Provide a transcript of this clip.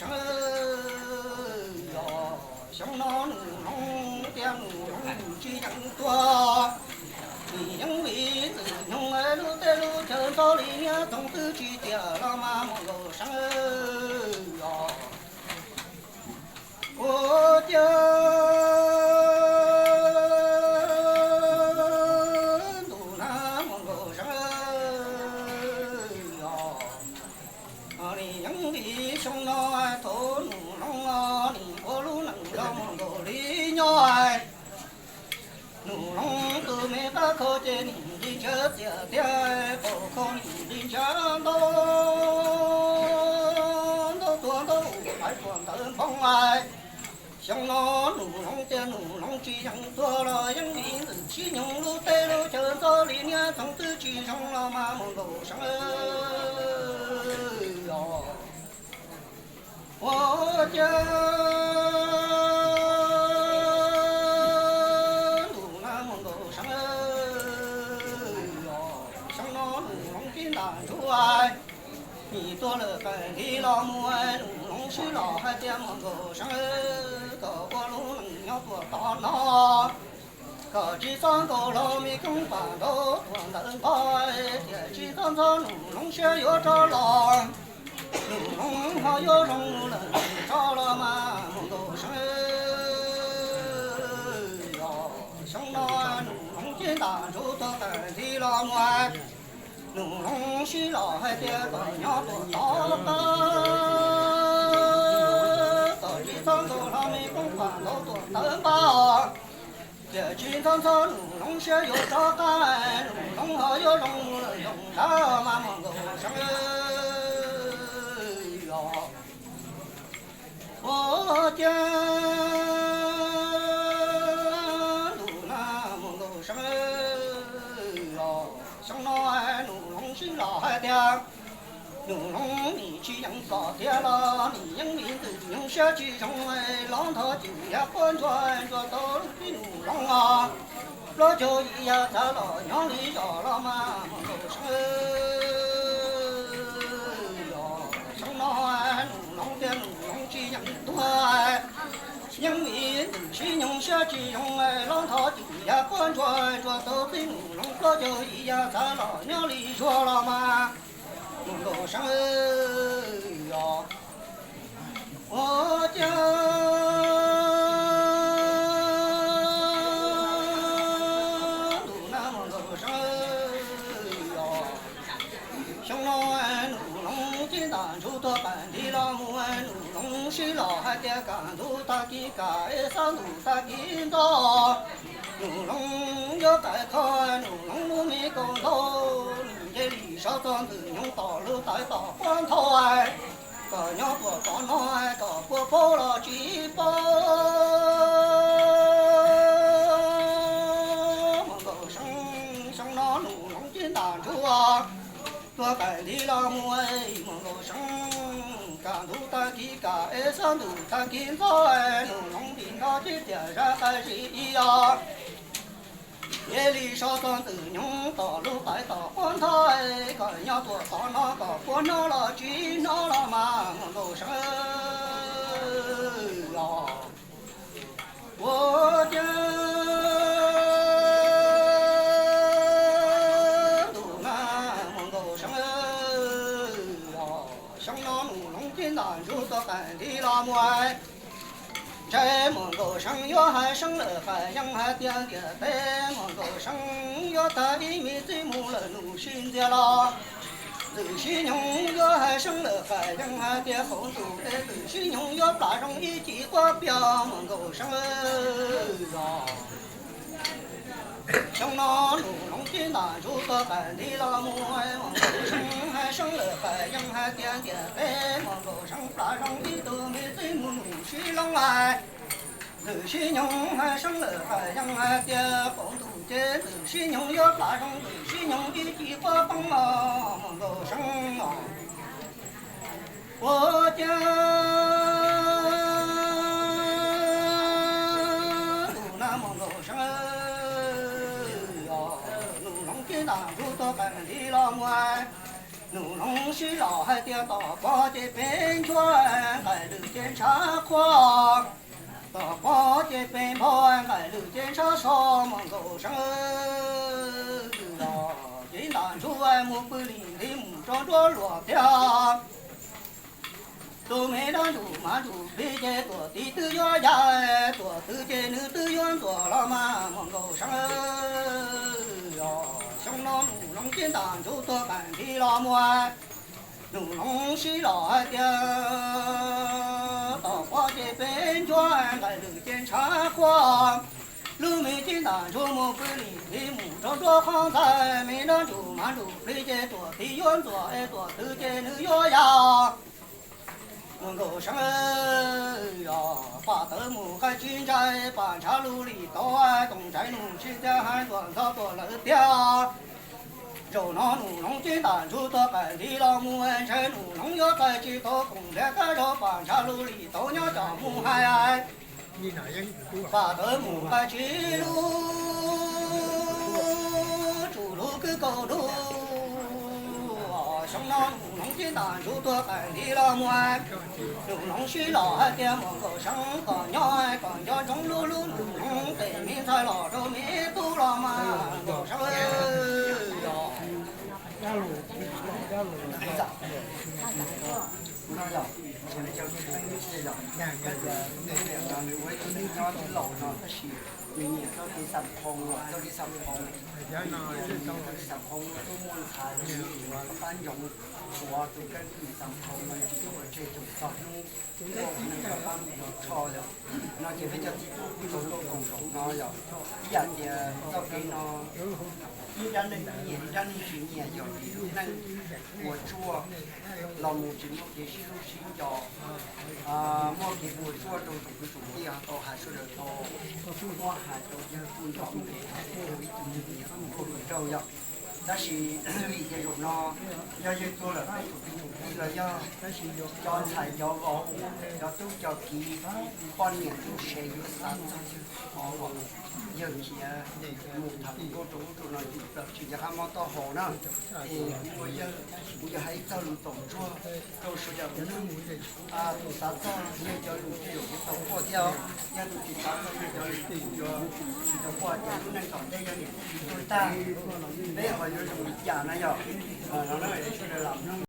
生哟，想那奴农的奴农只人多，你因为自用爱路带路就到里面总是去掉了嘛么个生哟，我家。奴农都没把口在你的车子的，包括你的枪刀，都多都还管得碰来。像那奴农的奴农这样做了，因为是起牛路带路就走里面从自己上了马门路上哟，我家。你做了本地老母哎，奴农是老海的门口上个过路能要多大呢？个几三个老米跟板头多能摆，天气上着奴农些要着浪，奴农好要容了着了嘛门口上哟，像那奴农见大主做本地老母哎。奴农是老海的个鸟多大个，个几三个老米公饭老多等吧。这几三个奴农些有啥干，奴农好有用到嘛么个生哟，我家。老海的，奴农你去养高的了，你养民子用下去种哎，让他就要换转着到的奴农啊，那就一呀在老娘里找了嘛，都是哟，像那奴农的奴农去养多哎。因为你去用下去用哎，让他就要换转着到的奴农，那就一呀在老娘里说了嘛。路上哟，我家路那么路上哟，像那奴农的当初的本地老母哎，奴农是老海的干路大的改上路大的多，奴农要改开奴农路没公路。这里上庄子用道路带到荒头哎，个鸟不到那哎，个不跑了几包，门口上那奴农的男主啊，做本地老母哎，门口上干路带的改上路带的早哎，奴农的那的点上还是一样。夜里上庄子用道路带到荒台，个鸟多到那个过那了去那了嘛，我生呀，我家路南我生呀，像那奴农的男主做本地老母哎。在门口上要还生了海洋还点点在门口上要大地米最木了路心的啦，路心用要还生了海洋还点红土的路心用要打上一季花标门口上啊，像那奴农的男主做本地老母哎，门口上还生了海洋还点点在门口上打上一朵米最木路心龙哎。路西娘还生了海洋还的红土的路西娘要打上路西娘的地花棒啊，门口上啊，我家路那门口上呀，路龙的大路到本地老母哎。奴农是老海的大瓜的边圈，海路见茶花。大花结奔跑，爱路见茶烧芒果生。金丹出爱木不灵的木桩桩落掉。都没当主马主背着多地都要呀，多都见你都要做了嘛芒果生。想那奴龙金丹出多干的老母。奴龙是老的，大花结奔转，爱路见茶花。路没见南出木不灵的木桩桩行在，没当主马主背着多地要做爱多都见你要呀。能够生呀，把头目还进寨，半茶路里到啊，东寨路现在还多少多了掉。肉囊奴龙金丹出多干的老母恩臣，奴龙要在街头公来干着，半茶路里到娘家母孩。把头目还去路，主路个高路。想那奴龙金丹出多干的老母爱，奴龙是老海的门口上个鸟爱，个鸟中路路奴龙对面在老州面都老嘛，我说哟。家路，家路，太早，不知道，现在叫现在那个我今天家的老呢是，年年都得上空了，都得上空。上空都门台了，单用我都跟地上空了，这种上空，我那个班超了，那这边叫走路公众那了，人的到给那。一人的一人去年有那我做老母亲我给是路新叫我给我做都种不种的啊，都还是的都我还都是不种的，有一种不重要。但是一些种呢，要去做了，这个要教材教高，要都叫鸡，半年都学有3种哦。有些木头嗰種做嚟就其實還冇到好呢。我要喺走路動作，都是要做啥子？也叫有做過掉，也做其他的也叫過掉，那搞得有點對單，你還有種人呢又，然後也是來